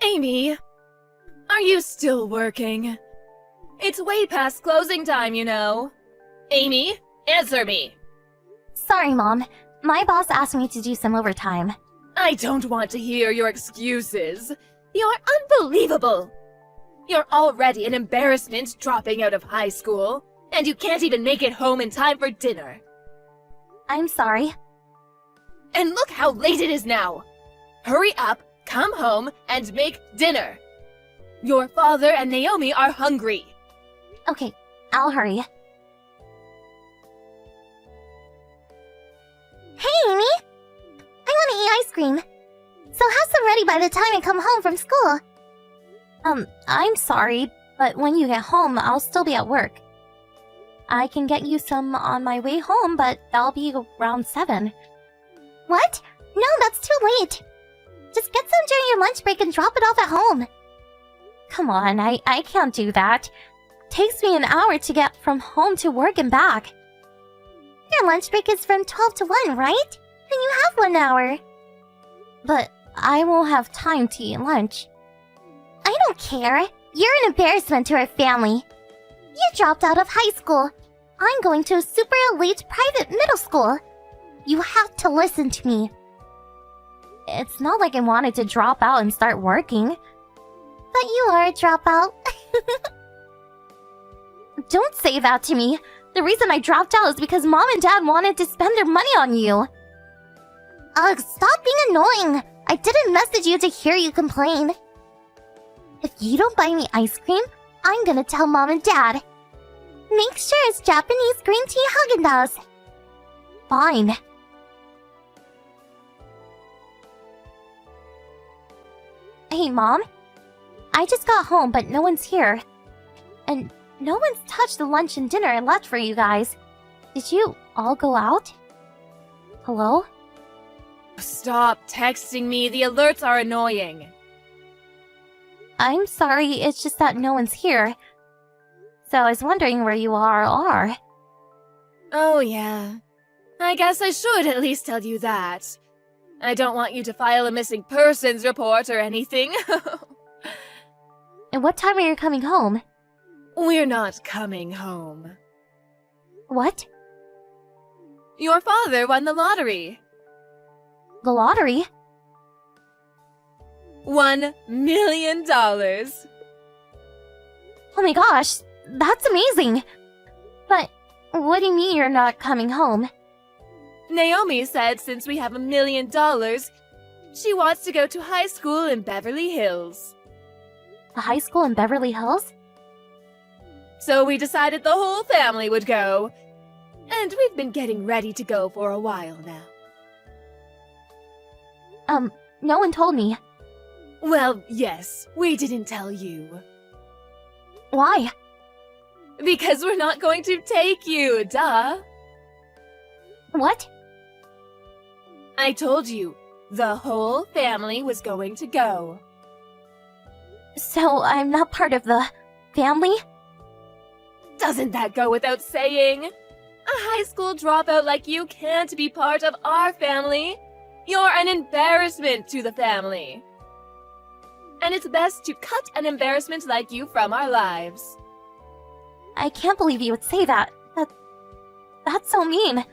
Amy, are you still working? It's way past closing time, you know. Amy, answer me. Sorry, Mom. My boss asked me to do some overtime. I don't want to hear your excuses. You're unbelievable. You're already an embarrassment dropping out of high school, and you can't even make it home in time for dinner. I'm sorry. And look how late it is now. Hurry up, come home, and make dinner. Your father and Naomi are hungry. Okay, I'll hurry. Hey, Amy! I want to eat ice cream. So have some ready by the time I come home from school. I'm sorry, but when you get home, I'll still be at work. I can get you some on my way home, but that'll be around 7. What? No, that's too late. Just get some during your lunch break and drop it off at home. Come on, I can't do that. Takes me an hour to get from home to work and back. Your lunch break is from 12 to 1, right? Then you have 1 hour. But I won't have time to eat lunch. I don't care. You're an embarrassment to our family. You dropped out of high school. I'm going to a super elite private middle school. You have to listen to me. It's not like I wanted to drop out and start working. But you are a dropout. Don't say that to me. The reason I dropped out is because Mom and Dad wanted to spend their money on you. Ugh, stop being annoying. I didn't message you to hear you complain. If you don't buy me ice cream, I'm gonna tell Mom and Dad. Make sure it's Japanese green tea Haagen-Dazs. Fine. Hey, Mom. I just got home, but no one's here. And no one's touched the lunch and dinner I left for you guys. Did you all go out? Hello? Stop texting me. The alerts are annoying. I'm sorry, it's just that no one's here. So I was wondering where you are. Oh, yeah. I guess I should at least tell you that. I don't want you to file a missing persons report or anything. And what time are you coming home? We're not coming home. What? Your father won the lottery. The lottery? $1 million. Oh my gosh, that's amazing! But what do you mean you're not coming home? Naomi said since we have $1 million, she wants to go to high school in Beverly Hills. A high school in Beverly Hills? So we decided the whole family would go. And we've been getting ready to go for a while now. No one told me. Well, yes, we didn't tell you. Why? Because we're not going to take you, duh. What? I told you, the whole family was going to go. So I'm not part of the family? Doesn't that go without saying? A high school dropout like you can't be part of our family. You're an embarrassment to the family. And it's best to cut an embarrassment like you from our lives. I can't believe you would say that. That's so mean.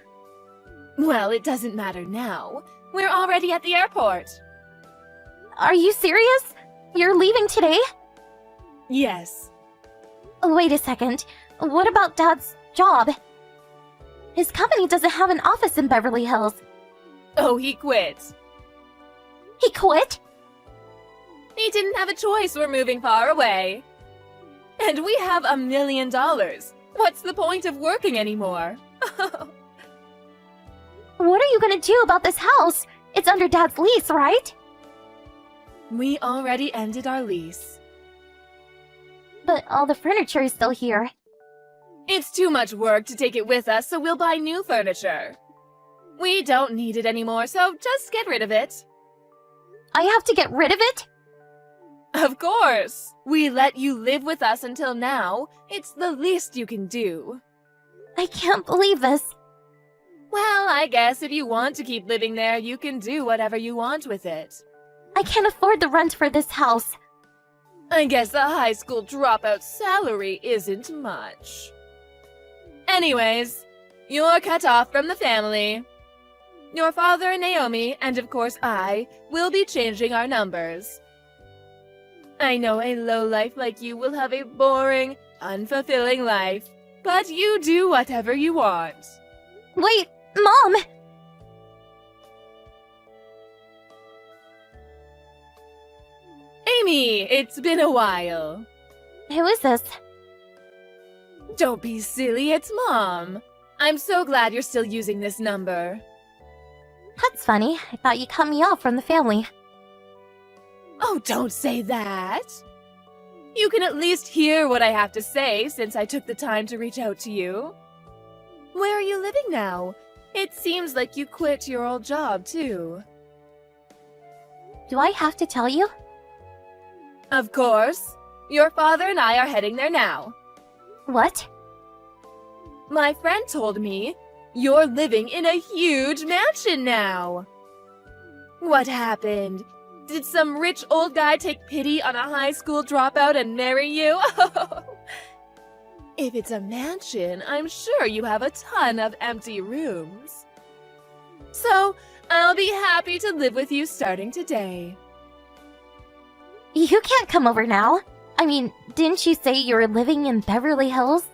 Well, it doesn't matter now. We're already at the airport. Are you serious? You're leaving today? Yes. Wait a second. What about Dad's job? His company doesn't have an office in Beverly Hills. Oh, he quit. He quit? He didn't have a choice. We're moving far away. And we have $1 million. What's the point of working anymore? What are you gonna do about this house? It's under Dad's lease, right? We already ended our lease. But all the furniture is still here. It's too much work to take it with us, so we'll buy new furniture. We don't need it anymore, so just get rid of it. I have to get rid of it? Of course! We let you live with us until now. It's the least you can do. I can't believe this. Well, I guess if you want to keep living there, you can do whatever you want with it. I can't afford the rent for this house. I guess a high school dropout salary isn't much. Anyways, you're cut off from the family. Your father and Naomi, and of course I, will be changing our numbers. I know a lowlife like you will have a boring, unfulfilling life, but you do whatever you want. Wait, Mom! Amy, it's been a while. Who is this? Don't be silly, it's Mom. I'm so glad you're still using this number. That's funny. I thought you cut me off from the family. Oh, don't say that. You can at least hear what I have to say since I took the time to reach out to you. Where are you living now? It seems like you quit your old job, too. Do I have to tell you? Of course. Your father and I are heading there now. What? My friend told me you're living in a huge mansion now. What happened? Did some rich old guy take pity on a high school dropout and marry you? If it's a mansion, I'm sure you have a ton of empty rooms. So, I'll be happy to live with you starting today. You can't come over now. I mean, didn't you say you were living in Beverly Hills?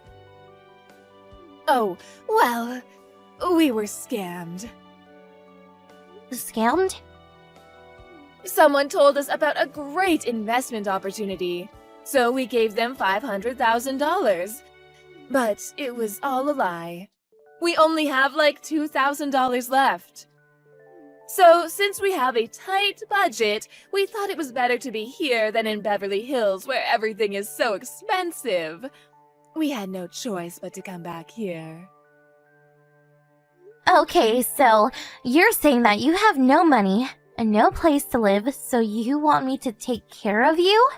Oh, well, we were scammed. Scammed? Someone told us about a great investment opportunity, so we gave them $500,000. But it was all a lie. We only have like $2,000 left. So, since we have a tight budget, we thought it was better to be here than in Beverly Hills, where everything is so expensive. We had no choice but to come back here. Okay, so you're saying that you have no money and no place to live, so you want me to take care of you?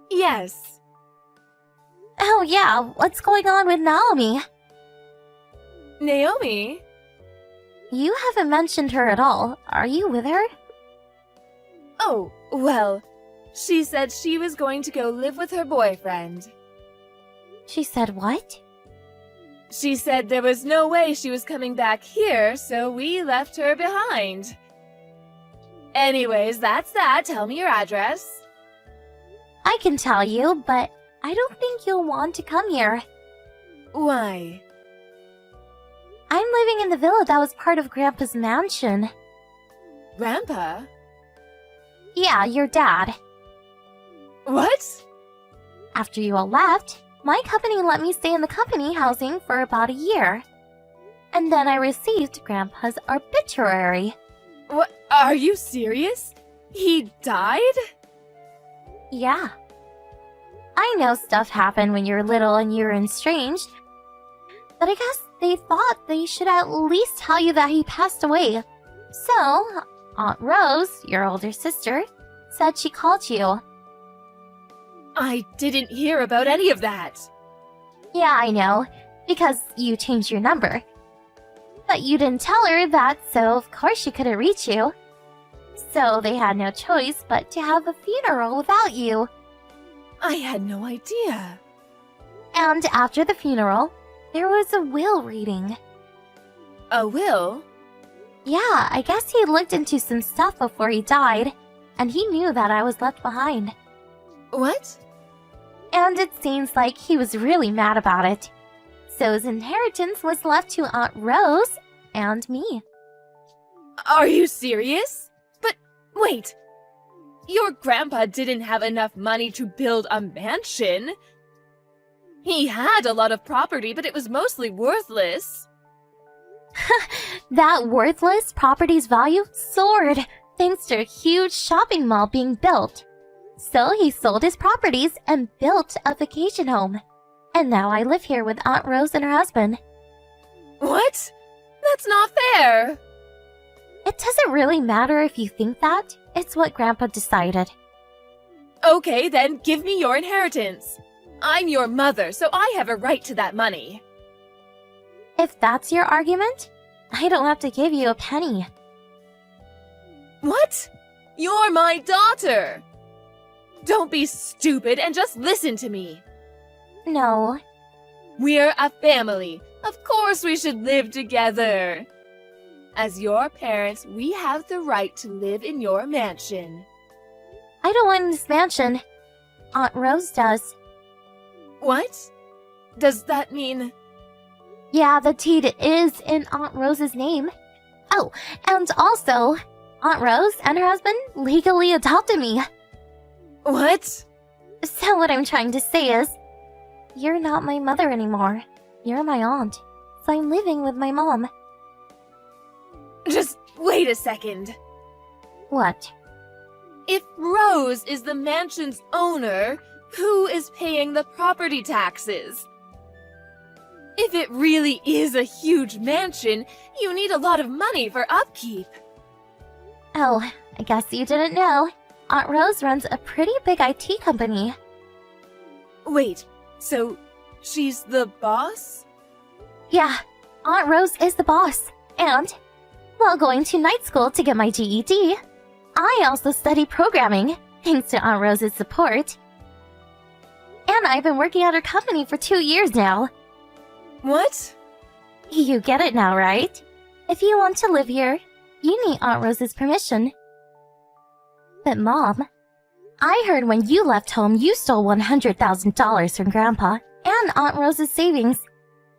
Yes. Oh yeah, what's going on with Naomi? Naomi? You haven't mentioned her at all. Are you with her? Oh, well, she said she was going to go live with her boyfriend. She said what? She said there was no way she was coming back here, so we left her behind. Anyways, that's that. Tell me your address. I can tell you, but I don't think you'll want to come here. Why? I'm living in the villa that was part of Grandpa's mansion. Grandpa? Yeah, your dad. What? After you all left, my company let me stay in the company housing for about a year. And then I received Grandpa's obituary. What? Are you serious? He died? Yeah. I know stuff happened when you're little and you're estranged, but I guess they thought they should at least tell you that he passed away. So, Aunt Rose, your older sister, said she called you. I didn't hear about any of that. Yeah, I know, because you changed your number. But you didn't tell her that, so of course she couldn't reach you. So they had no choice but to have a funeral without you. I had no idea. And after the funeral, there was a will reading. A will? Yeah, I guess he looked into some stuff before he died, and he knew that I was left behind. What? And it seems like he was really mad about it. So his inheritance was left to Aunt Rose and me. Are you serious? But wait, your grandpa didn't have enough money to build a mansion. He had a lot of property, but it was mostly worthless. That worthless property's value soared thanks to a huge shopping mall being built. So he sold his properties and built a vacation home. And now I live here with Aunt Rose and her husband. What? That's not fair. It doesn't really matter if you think that. It's what Grandpa decided. Okay, then give me your inheritance. I'm your mother, so I have a right to that money. If that's your argument, I don't have to give you a penny. What? You're my daughter. Don't be stupid and just listen to me. No. We're a family. Of course we should live together. As your parents, we have the right to live in your mansion. I don't want this mansion. Aunt Rose does. What? Does that mean... Yeah, the deed is in Aunt Rose's name. Oh, and also, Aunt Rose and her husband legally adopted me. What? So what I'm trying to say is, you're not my mother anymore. You're my aunt. So I'm living with my mom. Just wait a second. What? If Rose is the mansion's owner, who is paying the property taxes? If it really is a huge mansion, you need a lot of money for upkeep. Oh, I guess you didn't know. Aunt Rose runs a pretty big IT company. Wait, so she's the boss? Yeah, Aunt Rose is the boss. And, while going to night school to get my GED, I also study programming, thanks to Aunt Rose's support. And I've been working at her company for 2 years now. What? You get it now, right? If you want to live here, you need Aunt Rose's permission. But Mom, I heard when you left home you stole $100,000 from Grandpa and Aunt Rose's savings.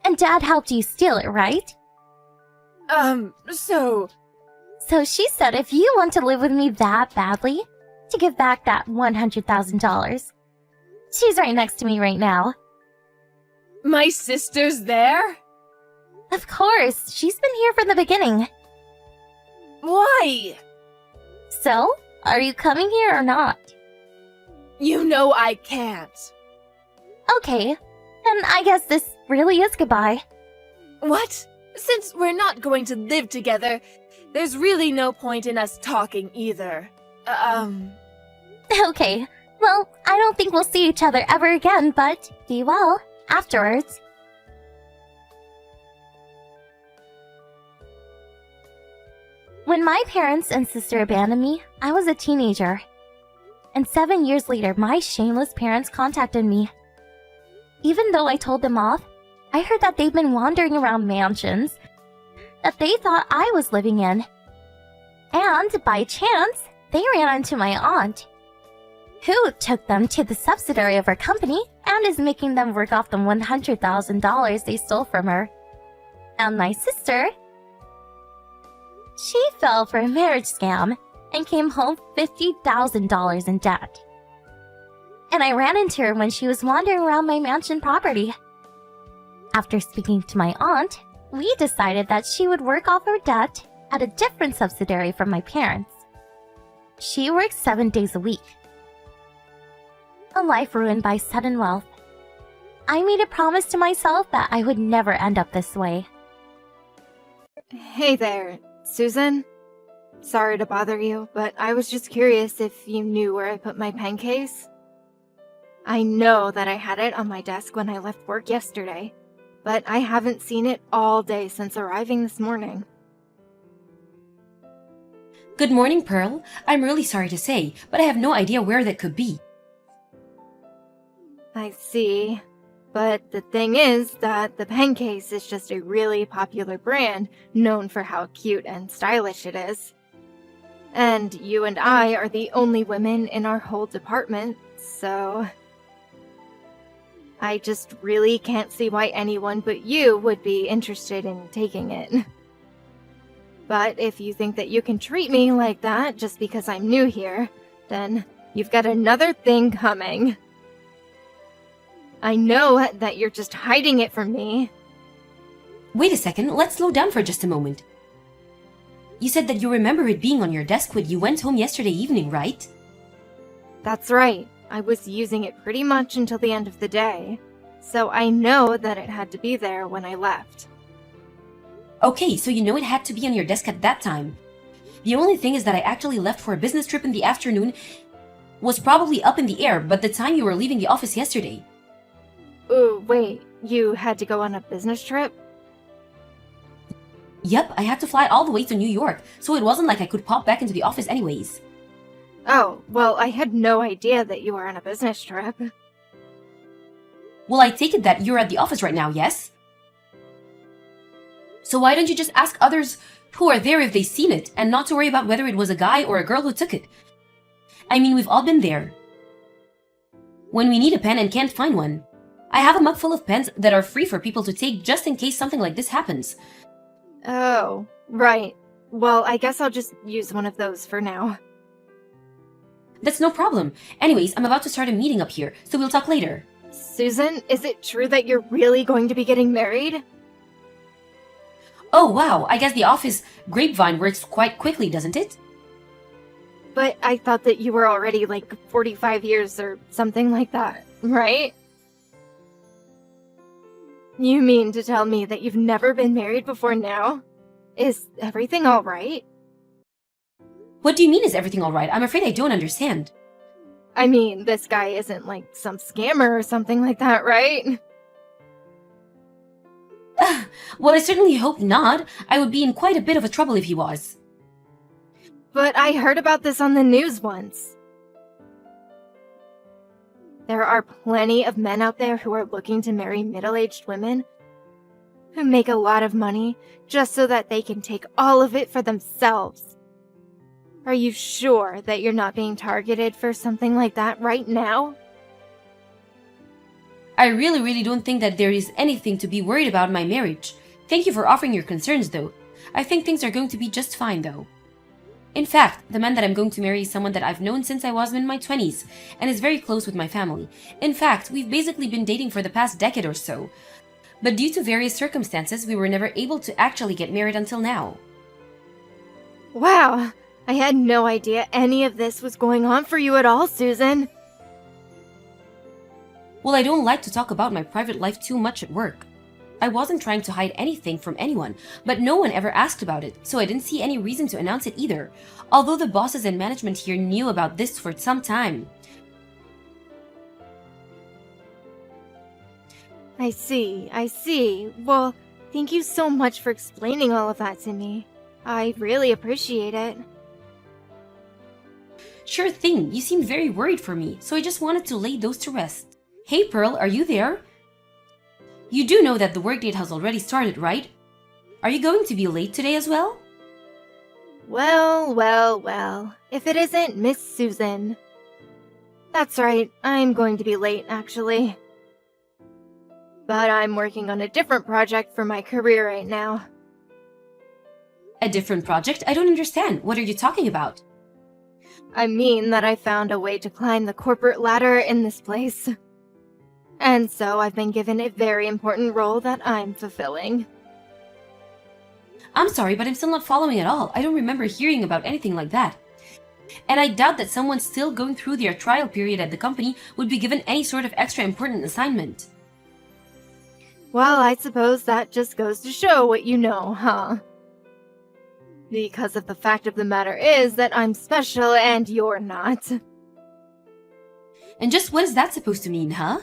And Dad helped you steal it, right? So she said if you want to live with me that badly, to give back that $100,000. She's right next to me right now. my sister's there? Of course, she's been here from the beginning. Why? So, are you coming here or not? You know I can't. Okay, then I guess this really is goodbye. What? Since we're not going to live together, there's really no point in us talking either. Okay, well, I don't think we'll see each other ever again, but be well afterwards. When my parents and sister abandoned me, I was a teenager. And 7 years later, my shameless parents contacted me. Even though I told them off, I heard that they've been wandering around mansions that they thought I was living in. And by chance, they ran into my aunt, who took them to the subsidiary of her company and is making them work off the $100,000 they stole from her. And my sister, she fell for a marriage scam and came home $50,000 in debt. And I ran into her when she was wandering around my mansion property. After speaking to my aunt, we decided that she would work off her debt at a different subsidiary from my parents. She works 7 days a week. A life ruined by sudden wealth. I made a promise to myself that I would never end up this way. Hey there, Susan? Sorry to bother you, but I was just curious if you knew where I put my pen case. I know that I had it on my desk when I left work yesterday, but I haven't seen it all day since arriving this morning. Good morning, Pearl. I'm really sorry to say, but I have no idea where that could be. I see. But the thing is that the pen case is just a really popular brand known for how cute and stylish it is. And you and I are the only women in our whole department, so I just really can't see why anyone but you would be interested in taking it. But if you think that you can treat me like that just because I'm new here, then you've got another thing coming. I know that you're just hiding it from me. Wait a second, let's slow down for just a moment. You said that you remember it being on your desk when you went home yesterday evening, right? That's right. I was using it pretty much until the end of the day, so I know that it had to be there when I left. Okay, so you know it had to be on your desk at that time. The only thing is that I actually left for a business trip in the afternoon was probably up in the air, but the time you were leaving the office yesterday. Ooh, wait, you had to go on a business trip? Yep, I had to fly all the way to New York, so it wasn't like I could pop back into the office anyways. Oh, well, I had no idea that you were on a business trip. Well, I take it that you're at the office right now, yes? So why don't you just ask others who are there if they've seen it, and not to worry about whether it was a guy or a girl who took it? I mean, we've all been there. When we need a pen and can't find one. I have a mug full of pens that are free for people to take just in case something like this happens. Oh, right. Well, I guess I'll just use one of those for now. That's no problem. Anyways, I'm about to start a meeting up here, so we'll talk later. Susan, is it true that you're really going to be getting married? Oh wow, I guess the office grapevine works quite quickly, doesn't it? But I thought that you were already like 45 years or something like that, right? You mean to tell me that you've never been married before now? Is everything alright? What do you mean is everything alright? I'm afraid I don't understand. I mean, this guy isn't like some scammer or something like that, right? Well, I certainly hope not. I would be in quite a bit of a trouble if he was. But I heard about this on the news once. There are plenty of men out there who are looking to marry middle-aged women who make a lot of money just so that they can take all of it for themselves. Are you sure that you're not being targeted for something like that right now? I really don't think that there is anything to be worried about in my marriage. Thank you for offering your concerns, though. I think things are going to be just fine, though. In fact, the man that I'm going to marry is someone that I've known since I was in my 20s, and is very close with my family. In fact, we've basically been dating for the past decade or so. But due to various circumstances, we were never able to actually get married until now. Wow, I had no idea any of this was going on for you at all, Susan. Well, I don't like to talk about my private life too much at work. I wasn't trying to hide anything from anyone, but no one ever asked about it, so I didn't see any reason to announce it either, although the bosses and management here knew about this for some time. I see. Well, thank you so much for explaining all of that to me. I really appreciate it. Sure thing, you seemed very worried for me, so I just wanted to lay those to rest. Hey Pearl, are you there? You do know that the workdate has already started, right? Are you going to be late today as well? Well, if it isn't Miss Susan. That's right, I'm going to be late, actually. But I'm working on a different project for my career right now. A different project? I don't understand. What are you talking about? I mean that I found a way to climb the corporate ladder in this place. And so I've been given a very important role that I'm fulfilling. I'm sorry, but I'm still not following at all. I don't remember hearing about anything like that. And I doubt that someone still going through their trial period at the company would be given any sort of extra important assignment. Well, I suppose that just goes to show what you know, huh? Because of the fact of the matter is that I'm special and you're not. And just what is that supposed to mean, huh?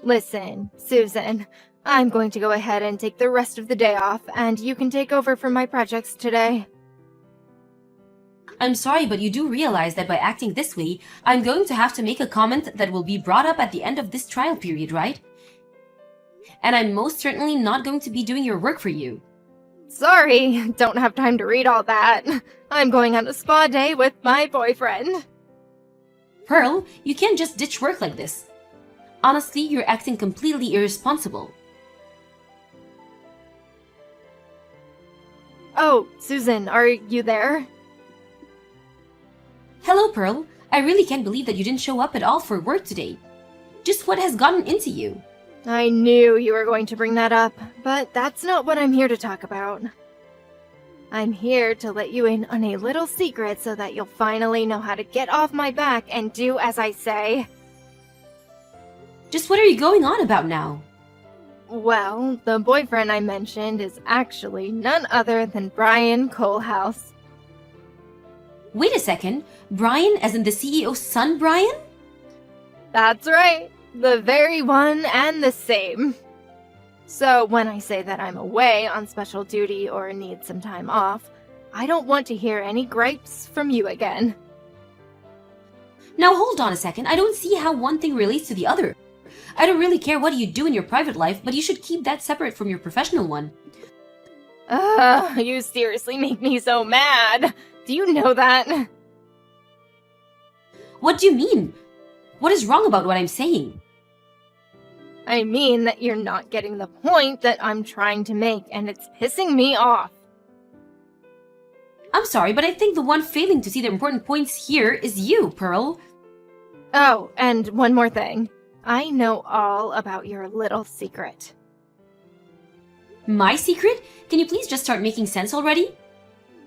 Listen, Susan, I'm going to go ahead and take the rest of the day off, and you can take over for my projects today. I'm sorry, but you do realize that by acting this way, I'm going to have to make a comment that will be brought up at the end of this trial period, right? And I'm most certainly not going to be doing your work for you. Sorry, don't have time to read all that. I'm going on a spa day with my boyfriend. Pearl, you can't just ditch work like this. Honestly, you're acting completely irresponsible. Oh, Susan, are you there? Hello, Pearl. I really can't believe that you didn't show up at all for work today. Just what has gotten into you? I knew you were going to bring that up, but that's not what I'm here to talk about. I'm here to let you in on a little secret so that you'll finally know how to get off my back and do as I say. Just what are you going on about now? Well, the boyfriend I mentioned is actually none other than Brian Coalhouse. Wait a second. Brian, as in the CEO's son, Brian? That's right. The very one and the same. So when I say that I'm away on special duty or need some time off, I don't want to hear any gripes from you again. Now hold on a second, I don't see how one thing relates to the other. I don't really care what you do in your private life, but you should keep that separate from your professional one. You seriously make me so mad. Do you know that? What do you mean? What is wrong about what I'm saying? I mean that you're not getting the point that I'm trying to make, and it's pissing me off. I'm sorry, but I think the one failing to see the important points here is you, Pearl. Oh, and one more thing. I know all about your little secret. My secret? Can you please just start making sense already?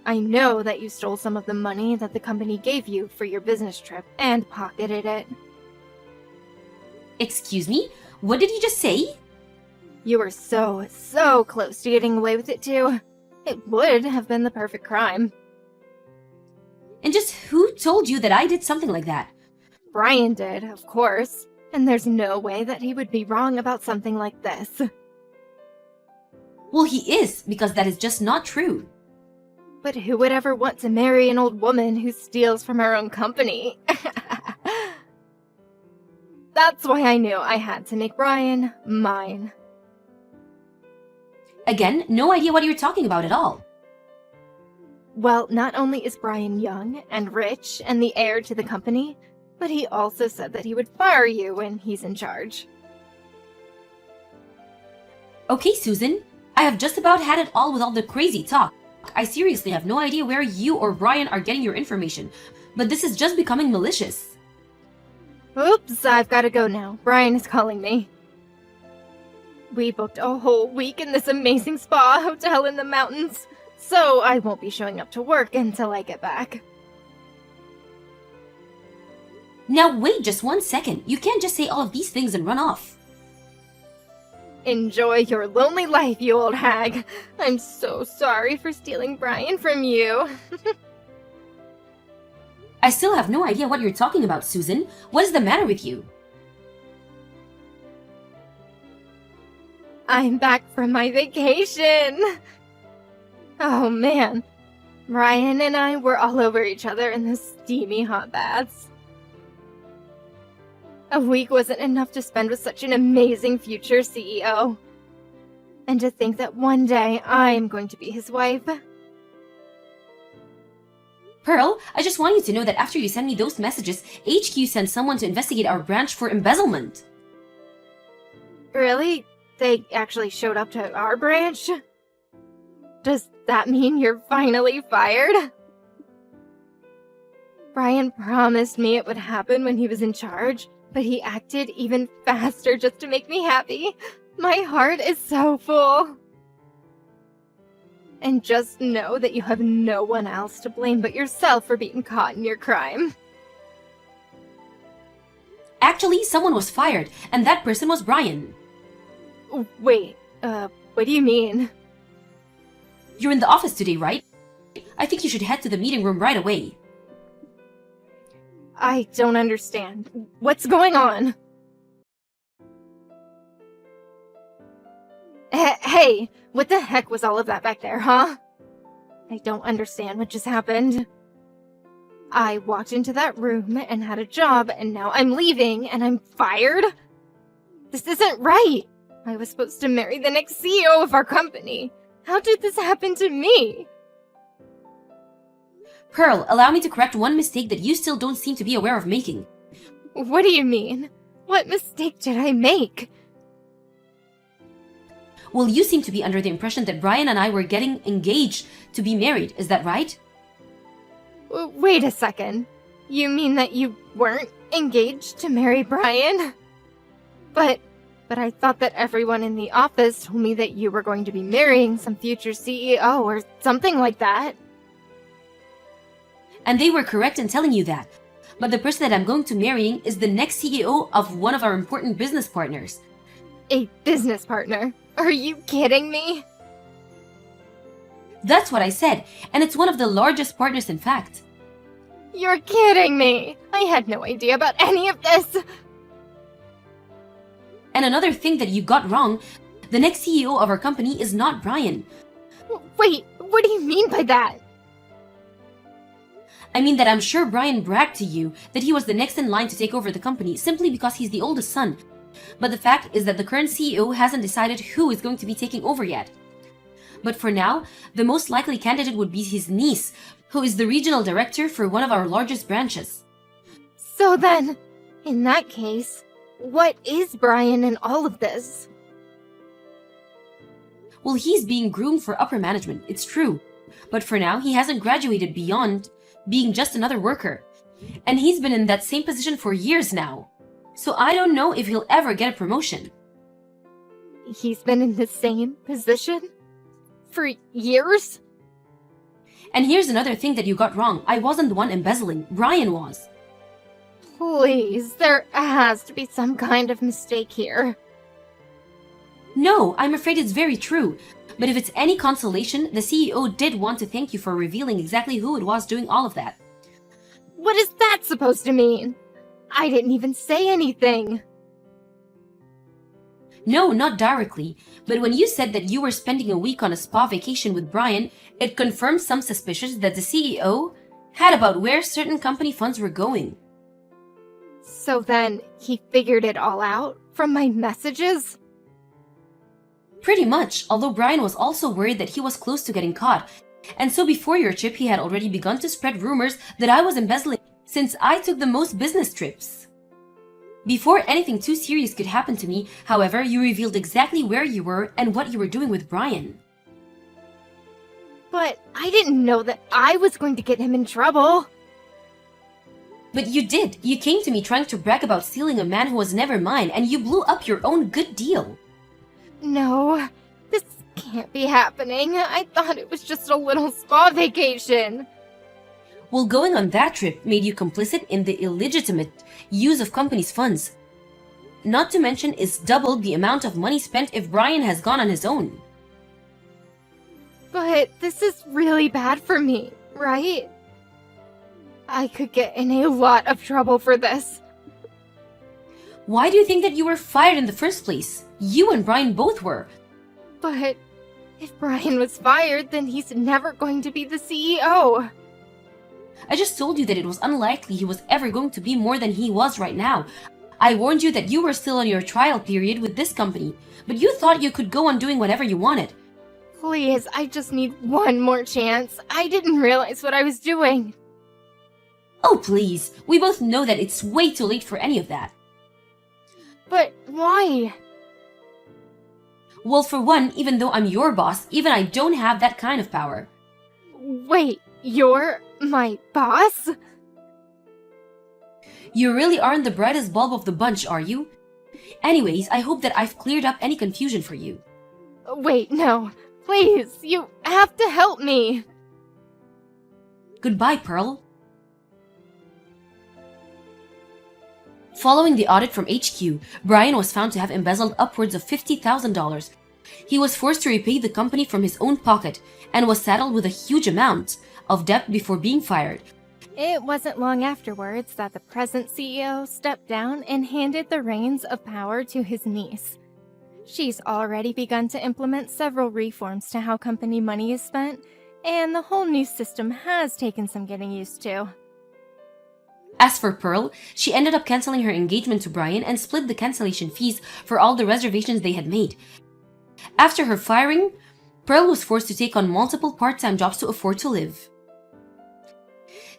I know that you stole some of the money that the company gave you for your business trip and pocketed it. Excuse me? What did you just say? You were so close to getting away with it too. It would have been the perfect crime. And just who told you that I did something like that? Brian did, of course. And there's no way that he would be wrong about something like this. Well, he is, because that is just not true. But who would ever want to marry an old woman who steals from her own company? That's why I knew I had to make Brian mine. Again, no idea what you're talking about at all. Well, not only is Brian young and rich and the heir to the company, but he also said that he would fire you when he's in charge. Okay, Susan. I have just about had it all with all the crazy talk. I seriously have no idea where you or Brian are getting your information, but this is just becoming malicious. Oops, I've got to go now. Brian is calling me. We booked a whole week in this amazing spa hotel in the mountains, so I won't be showing up to work until I get back. Now wait just 1 second. You can't just say all of these things and run off. Enjoy your lonely life, you old hag. I'm so sorry for stealing Brian from you. I still have no idea what you're talking about, Susan. What is the matter with you? I'm back from my vacation. Oh man, Brian and I were all over each other in the steamy hot baths. A week wasn't enough to spend with such an amazing future CEO. And to think that one day I'm going to be his wife. Pearl, I just want you to know that after you send me those messages, HQ sent someone to investigate our branch for embezzlement. Really? They actually showed up to our branch? Does that mean you're finally fired? Brian promised me it would happen when he was in charge, but he acted even faster just to make me happy. My heart is so full. And just know that you have no one else to blame but yourself for being caught in your crime. Actually, someone was fired, and that person was Brian. Wait, what do you mean? You're in the office today, right? I think you should head to the meeting room right away. I don't understand. What's going on? Hey, what the heck was all of that back there, huh? I don't understand what just happened. I walked into that room and had a job, and now I'm leaving and I'm fired? This isn't right. I was supposed to marry the next CEO of our company. How did this happen to me? Pearl, allow me to correct one mistake that you still don't seem to be aware of making. What do you mean? What mistake did I make? Well, you seem to be under the impression that Brian and I were getting engaged to be married, is that right? Wait a second. You mean that you weren't engaged to marry Brian? But I thought that everyone in the office told me that you were going to be marrying some future CEO or something like that. And they were correct in telling you that. But the person that I'm going to marrying is the next CEO of one of our important business partners. A business partner? Are you kidding me? That's what I said, and it's one of the largest partners in fact. You're kidding me! I had no idea about any of this! And another thing that you got wrong, the next CEO of our company is not Brian. Wait, what do you mean by that? I mean that I'm sure Brian bragged to you that he was the next in line to take over the company simply because he's the oldest son. But the fact is that the current CEO hasn't decided who is going to be taking over yet. But for now, the most likely candidate would be his niece, who is the regional director for one of our largest branches. So then, in that case, what is Brian in all of this? Well, he's being groomed for upper management, it's true. But for now, he hasn't graduated beyond being just another worker. And he's been in that same position for years now. So I don't know if he'll ever get a promotion. He's been in the same position? For years? And here's another thing that you got wrong. I wasn't the one embezzling. Brian was. Please, there has to be some kind of mistake here. No, I'm afraid it's very true. But if it's any consolation, the CEO did want to thank you for revealing exactly who it was doing all of that. What is that supposed to mean? I didn't even say anything. No, not directly. But when you said that you were spending a week on a spa vacation with Brian, it confirmed some suspicions that the CEO had about where certain company funds were going. So then, he figured it all out from my messages? Pretty much, although Brian was also worried that he was close to getting caught. And so before your trip, he had already begun to spread rumors that I was embezzling since I took the most business trips. Before anything too serious could happen to me, however, you revealed exactly where you were and what you were doing with Brian. But I didn't know that I was going to get him in trouble. But you did. You came to me trying to brag about stealing a man who was never mine, and you blew up your own good deal. No, this can't be happening. I thought it was just a little spa vacation. Well, going on that trip made you complicit in the illegitimate use of company's funds. Not to mention, it's doubled the amount of money spent if Brian has gone on his own. But this is really bad for me, right? I could get in a lot of trouble for this. Why do you think that you were fired in the first place? You and Brian both were. But if Brian was fired, then he's never going to be the CEO. I just told you that it was unlikely he was ever going to be more than he was right now. I warned you that you were still on your trial period with this company, but you thought you could go on doing whatever you wanted. Please, I just need one more chance. I didn't realize what I was doing. Oh, please. We both know that it's way too late for any of that. But why? Well, for one, even though I'm your boss, even I don't have that kind of power. Wait, you're my boss? You really aren't the brightest bulb of the bunch, are you? Anyways, I hope that I've cleared up any confusion for you. Wait, no. Please, you have to help me. Goodbye, Pearl. Following the audit from HQ, Brian was found to have embezzled upwards of $50,000. He was forced to repay the company from his own pocket and was saddled with a huge amount of debt before being fired. It wasn't long afterwards that the present CEO stepped down and handed the reins of power to his niece. She's already begun to implement several reforms to how company money is spent, and the whole new system has taken some getting used to. As for Pearl, she ended up canceling her engagement to Brian and split the cancellation fees for all the reservations they had made. After her firing, Pearl was forced to take on multiple part-time jobs to afford to live.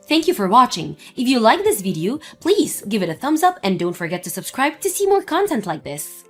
Thank you for watching. If you like this video, please give it a thumbs up and don't forget to subscribe to see more content like this.